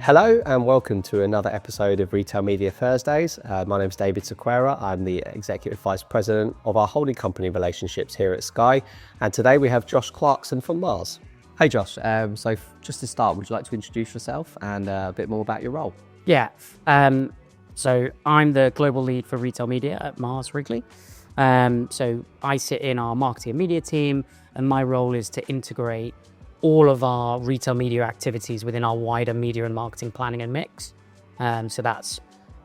Hello and welcome to another episode of Retail Media Thursdays. My name is David Sequeira. I'm the Executive Vice President of our holding company relationships here at Sky. And today we have Josh Clarkson from Mars. Hey Josh, so just to start, would you like to introduce yourself and a bit more about your role? Yeah, so I'm the global lead for retail media at Mars Wrigley. So I sit in our marketing and media team, and my role is to integrate all of our retail media activities within our wider media and marketing planning and mix. So that's,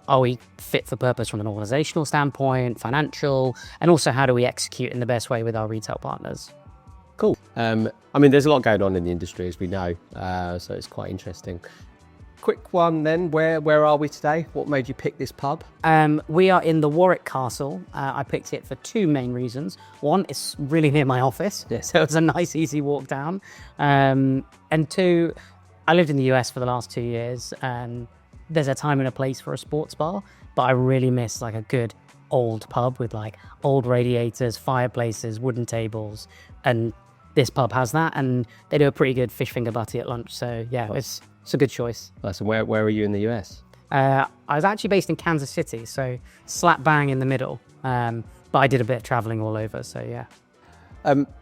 are we fit for purpose from an organizational standpoint, financial, and also how do we execute in the best way with our retail partners? Cool. There's a lot going on in the industry, as we know, so it's quite interesting. Quick one then, where are we today? What made you pick this pub? We are in the Warwick Castle. I picked it for two main reasons. One, it's really near my office, so it's a nice, easy walk down. And two, I lived in the US for the last 2 years, and there's a time and a place for a sports bar, but I really miss like a good old pub with like old radiators, fireplaces, wooden tables, and this pub has that, and they do a pretty good fish finger butty at lunch. So yeah, it's a good choice. Nice. And where are you in the US? I was actually based in Kansas City, so slap bang in the middle. But I did a bit of traveling all over, so yeah.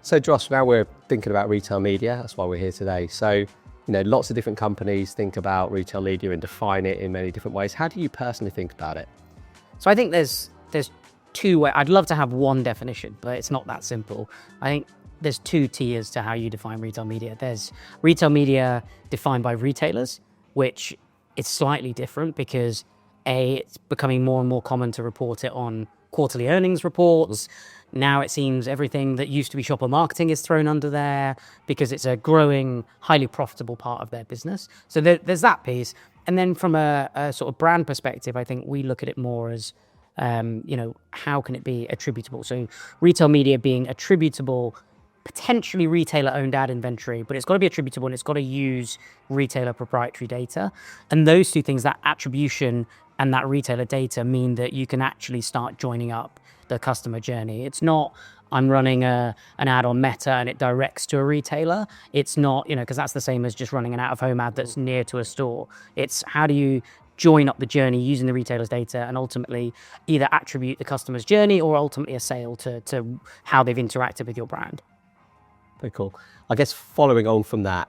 So Josh, now we're thinking about retail media. That's why we're here today. So, lots of different companies think about retail media and define it in many different ways. How do you personally think about it? So I think there's two ways. I'd love to have one definition, but it's not that simple. I think there's two tiers to how you define retail media. There's retail media defined by retailers, which is slightly different because it's becoming more and more common to report it on quarterly earnings reports. Now it seems everything that used to be shopper marketing is thrown under there because it's a growing, highly profitable part of their business. So there's that piece. And then from a sort of brand perspective, I think we look at it more as, how can it be attributable? So retail media being attributable, potentially retailer-owned ad inventory, but it's got to be attributable and it's got to use retailer proprietary data. And those two things, that attribution and that retailer data, mean that you can actually start joining up the customer journey. It's not, I'm running an ad on Meta and it directs to a retailer. It's not, because that's the same as just running an out-of-home ad that's near to a store. It's how do you join up the journey using the retailer's data and ultimately either attribute the customer's journey or ultimately a sale to how they've interacted with your brand. Very cool. I guess following on from that,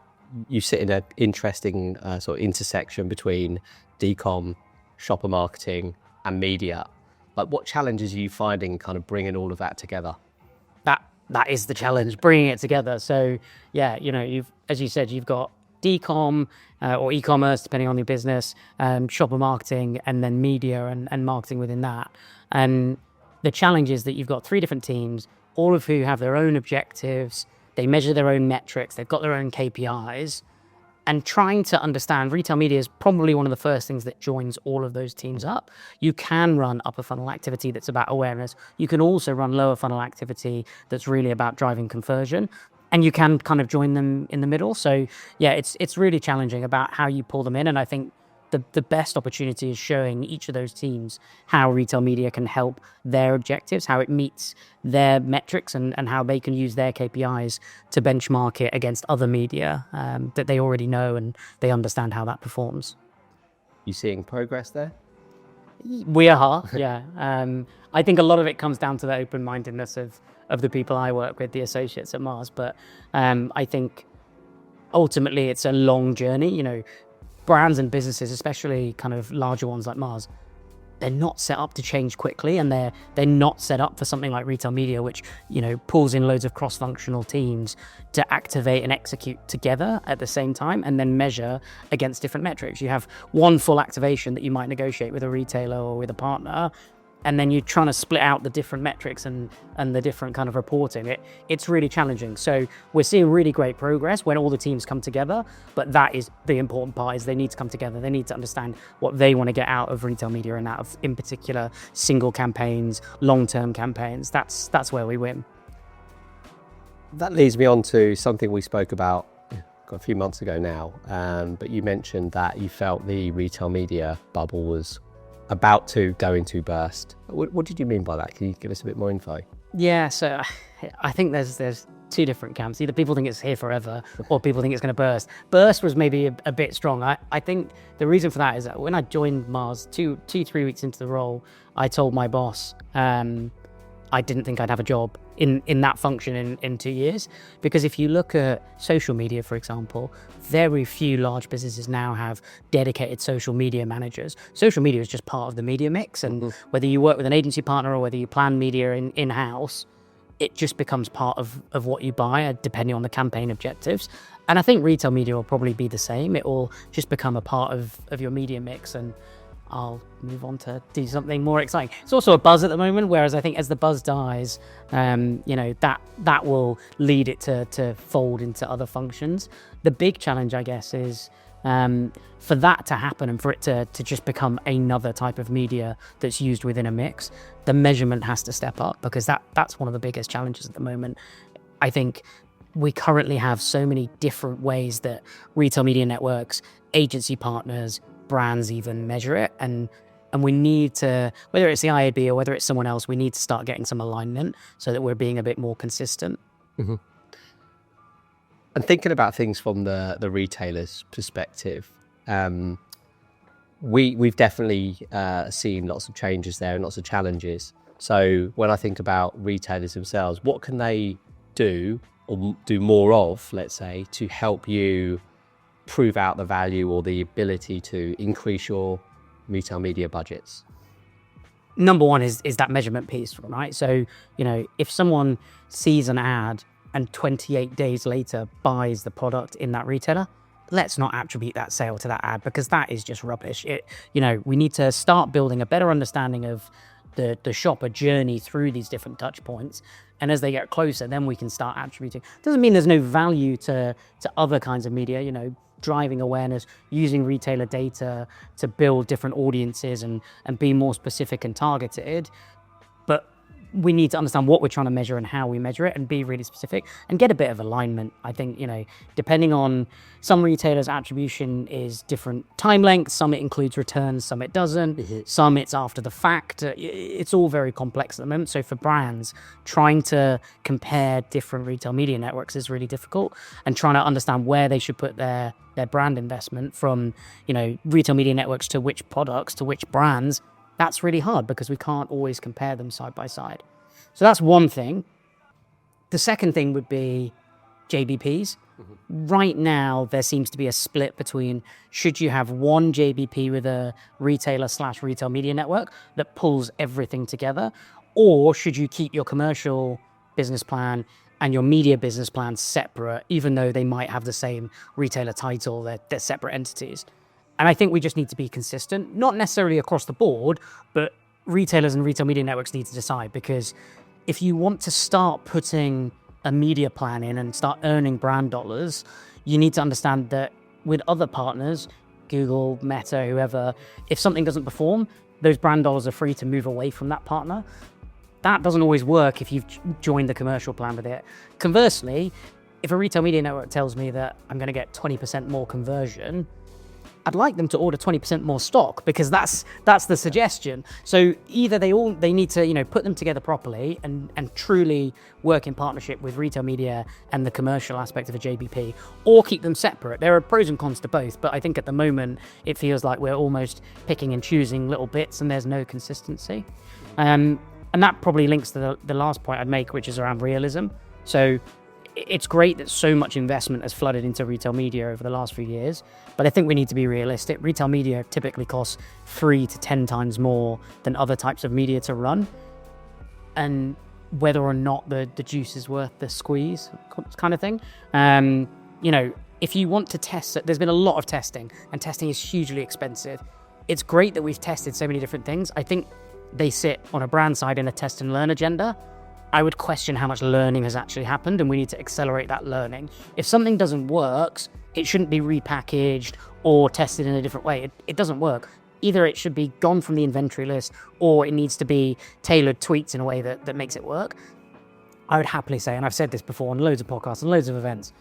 you sit in an interesting sort of intersection between decom, shopper marketing, and media. Like, what challenges are you finding kind of bringing all of that together? That is the challenge, bringing it together. So yeah, as you said, you've got decom or e-commerce, depending on your business, shopper marketing, and then media and marketing within that. And the challenge is that you've got three different teams, all of who have their own objectives. They measure their own metrics, they've got their own KPIs, and trying to understand retail media is probably one of the first things that joins all of those teams up. You can run upper funnel activity that's about awareness. You can also run lower funnel activity that's really about driving conversion, and you can kind of join them in the middle. So yeah, it's really challenging about how you pull them in, and I think the best opportunity is showing each of those teams how retail media can help their objectives, how it meets their metrics, and how they can use their KPIs to benchmark it against other media that they already know and they understand how that performs. You seeing progress there? We are, yeah. I think a lot of it comes down to the open-mindedness of the people I work with, the associates at Mars. But I think ultimately it's a long journey. Brands and businesses, especially kind of larger ones like Mars, they're not set up to change quickly, and they're not set up for something like retail media, which pulls in loads of cross-functional teams to activate and execute together at the same time, and then measure against different metrics. You have one full activation that you might negotiate with a retailer or with a partner, and then you're trying to split out the different metrics and the different kind of reporting. It's really challenging. So we're seeing really great progress when all the teams come together, but that is the important part, is they need to come together. They need to understand what they want to get out of retail media and out of, in particular, single campaigns, long-term campaigns. That's where we win. That leads me on to something we spoke about a few months ago now, but you mentioned that you felt the retail media bubble was about to go into burst. What did you mean by that? Can you give us a bit more info? Yeah, so I think there's two different camps. Either people think it's here forever or people think it's going to burst. Burst was maybe a bit strong. I think the reason for that is that when I joined Mars, 3 weeks into the role, I told my boss I didn't think I'd have a job in that function in 2 years. Because if you look at social media, for example, very few large businesses now have dedicated social media managers. Social media is just part of the media mix. And whether you work with an agency partner or whether you plan media in-house, it just becomes part of what you buy, depending on the campaign objectives. And I think retail media will probably be the same. It will just become a part of your media mix, and I'll move on to do something more exciting. It's also a buzz at the moment, whereas I think as the buzz dies, that will lead it to fold into other functions. The big challenge, I guess, is for that to happen and for it to just become another type of media that's used within a mix, the measurement has to step up, because that's one of the biggest challenges at the moment. I think we currently have so many different ways that retail media networks, agency partners, brands even measure it, and we need to, whether it's the IAB or whether it's someone else, we need to start getting some alignment so that we're being a bit more consistent. Mm-hmm. And thinking about things from the retailer's perspective, we've definitely seen lots of changes there and lots of challenges. So when I think about retailers themselves, what can they do or do more of, let's say, to help you prove out the value or the ability to increase your retail media budgets? Number one is that measurement piece, right? So, if someone sees an ad and 28 days later buys the product in that retailer, let's not attribute that sale to that ad, because that is just rubbish. We need to start building a better understanding of the shopper journey through these different touch points. And as they get closer, then we can start attributing. Doesn't mean there's no value to other kinds of media, driving awareness, using retailer data to build different audiences and be more specific and targeted. But we need to understand what we're trying to measure and how we measure it, and be really specific and get a bit of alignment. I think, depending on some retailers, attribution is different time lengths. Some it includes returns, some it doesn't. Mm-hmm. Some it's after the fact. It's all very complex at the moment. So for brands, trying to compare different retail media networks is really difficult, and trying to understand where they should put their brand investment from, retail media networks to which products, to which brands. That's really hard, because we can't always compare them side by side. So that's one thing. The second thing would be JBPs. Mm-hmm. Right now, there seems to be a split between, should you have one JBP with a retailer/retail media network that pulls everything together, or should you keep your commercial business plan and your media business plan separate, even though they might have the same retailer title, they're separate entities. And I think we just need to be consistent, not necessarily across the board, but retailers and retail media networks need to decide. Because if you want to start putting a media plan in and start earning brand dollars, you need to understand that with other partners, Google, Meta, whoever, if something doesn't perform, those brand dollars are free to move away from that partner. That doesn't always work if you've joined the commercial plan with it. Conversely, if a retail media network tells me that I'm going to get 20% more conversion, I'd like them to order 20% more stock, because that's the suggestion. So either they need to put them together properly and truly work in partnership with retail media and the commercial aspect of a JBP, or keep them separate. There are pros and cons to both, but I think at the moment it feels like we're almost picking and choosing little bits and there's no consistency. And that probably links to the last point I'd make, which is around realism. So it's great that so much investment has flooded into retail media over the last few years, but I think we need to be realistic. Retail media typically costs 3 to 10 times more than other types of media to run. And whether or not the juice is worth the squeeze kind of thing. If you want to test it, there's been a lot of testing, and testing is hugely expensive. It's great that we've tested so many different things. I think they sit on a brand side in a test and learn agenda. I would question how much learning has actually happened, and we need to accelerate that learning. If something doesn't work, it shouldn't be repackaged or tested in a different way. It doesn't work. Either it should be gone from the inventory list, or it needs to be tailored tweaks in a way that makes it work. I would happily say, and I've said this before on loads of podcasts and loads of events,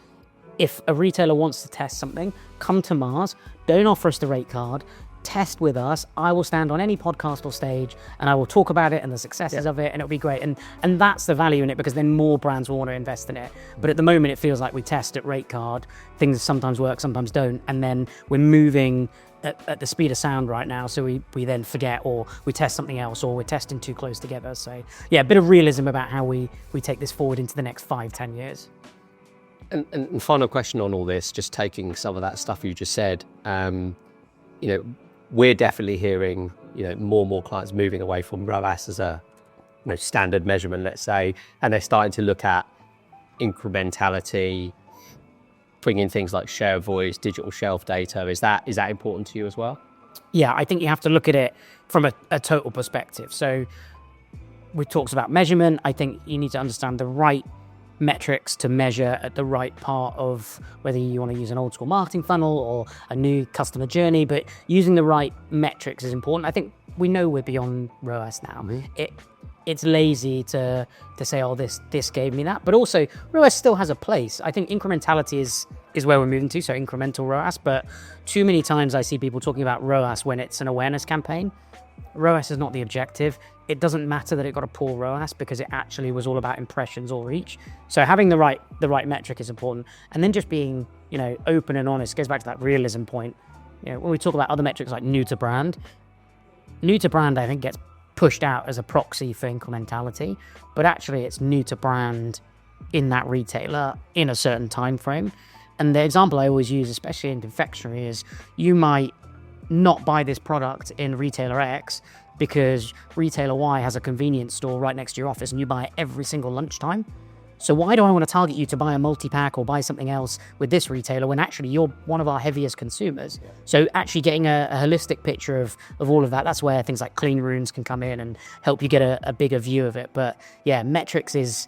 if a retailer wants to test something, come to Mars, don't offer us the rate card, test with us. I will stand on any podcast or stage and I will talk about it and the successes of it, and it'll be great. And that's the value in it, because then more brands will want to invest in it. But at the moment, it feels like we test at rate card. Things sometimes work, sometimes don't. And then we're moving at the speed of sound right now. So we then forget, or we test something else, or we're testing too close together. So yeah, a bit of realism about how we take this forward into the next 5-10 years. And final question on all this, just taking some of that stuff you just said, we're definitely hearing, more and more clients moving away from ROAS as a standard measurement, let's say, and they're starting to look at incrementality, bring in things like share of voice, digital shelf data. Is that important to you as well? Yeah, I think you have to look at it from a total perspective. So we talked about measurement. I think you need to understand the right metrics to measure at the right part of whether you want to use an old school marketing funnel or a new customer journey, but using the right metrics is important. I think we know we're beyond ROAS now. Mm-hmm. It's lazy to say, oh, this gave me that, but also ROAS still has a place. I think incrementality is where we're moving to, so incremental ROAS, but too many times I see people talking about ROAS when it's an awareness campaign. ROAS is not the objective. It doesn't matter that it got a poor ROAS, because it actually was all about impressions or reach. So having the right metric is important, and then just being open and honest goes back to that realism point. When we talk about other metrics like new to brand I think gets pushed out as a proxy for incrementality, but actually it's new to brand in that retailer in a certain time frame. And the example I always use, especially in confectionery, is you might not buy this product in retailer X because retailer Y has a convenience store right next to your office and you buy it every single lunchtime. So why do I want to target you to buy a multi-pack or buy something else with this retailer when actually you're one of our heaviest consumers? Yeah. So actually getting a holistic picture of all of that, that's where things like clean rooms can come in and help you get a bigger view of it. But yeah, metrics is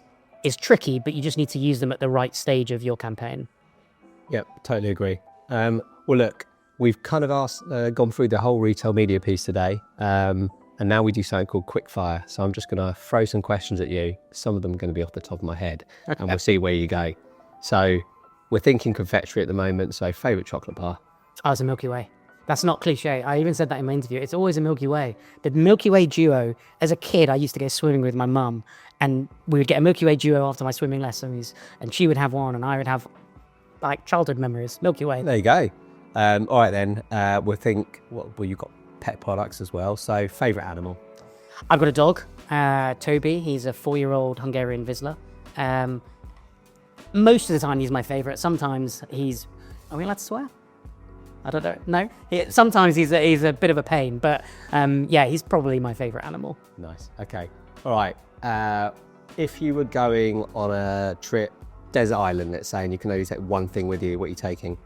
tricky, but you just need to use them at the right stage of your campaign. Yep, totally agree. Well, look, we've kind of gone through the whole retail media piece today. And now we do something called quickfire. So I'm just going to throw some questions at you. Some of them are going to be off the top of my head, and we'll see where you go. So we're thinking confectionery at the moment. So favourite chocolate bar? Oh, it's a Milky Way. That's not cliche. I even said that in my interview. It's always a Milky Way. The Milky Way duo, as a kid, I used to go swimming with my mum, and we would get a Milky Way duo after my swimming lessons, and she would have one, and I would have like childhood memories. Milky Way. There you go. All right then. We'll think. Well, you've got pet products as well. So favourite animal? I've got a dog, Toby. He's a 4-year-old Hungarian Vizsla. Most of the time he's my favourite. Sometimes he's... Are we allowed to swear? I don't know. No? Sometimes he's a bit of a pain, but yeah, he's probably my favourite animal. Nice. Okay. All right. If you were going on a trip, desert island, let's say, and you can only take one thing with you, what are you taking?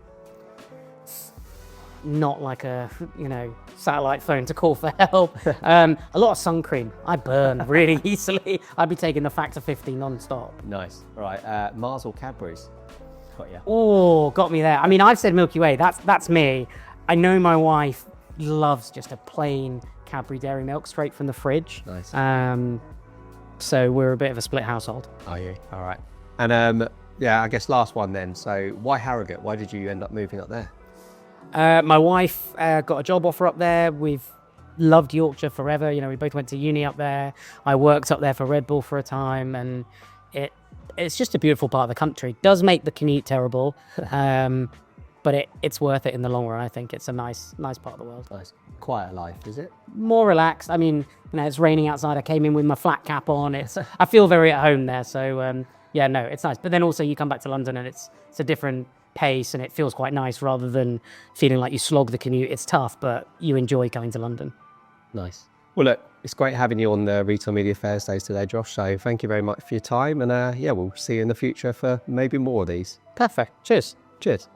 Not like a satellite phone to call for help. A lot of sun cream. I burn really easily. I'd be taking the factor 50 non-stop. Nice. All right. Mars or Cadbury's? Got you. Oh, got me there. I mean, I've said Milky Way. That's me. I know my wife loves just a plain Cadbury Dairy Milk straight from the fridge. Nice. So we're a bit of a split household. Are you? All right. And yeah, I guess last one then. So why Harrogate? Why did you end up moving up there? My wife got a job offer up there. We've loved Yorkshire forever. We both went to uni up there. I worked up there for Red Bull for a time, and it's just a beautiful part of the country. Does make the commute terrible, but it's worth it in the long run. I think it's a nice part of the world. Nice. Quieter life, is it? More relaxed. I mean, it's raining outside. I came in with my flat cap on. I feel very at home there. So yeah, no, it's nice. But then also you come back to London and it's a different pace and it feels quite nice rather than feeling like you slog the commute. It's tough, but you enjoy coming to London. Nice. Well, look, it's great having you on the Retail Media Thursdays today, Josh. So thank you very much for your time. And yeah, we'll see you in the future for maybe more of these. Perfect. Cheers. Cheers.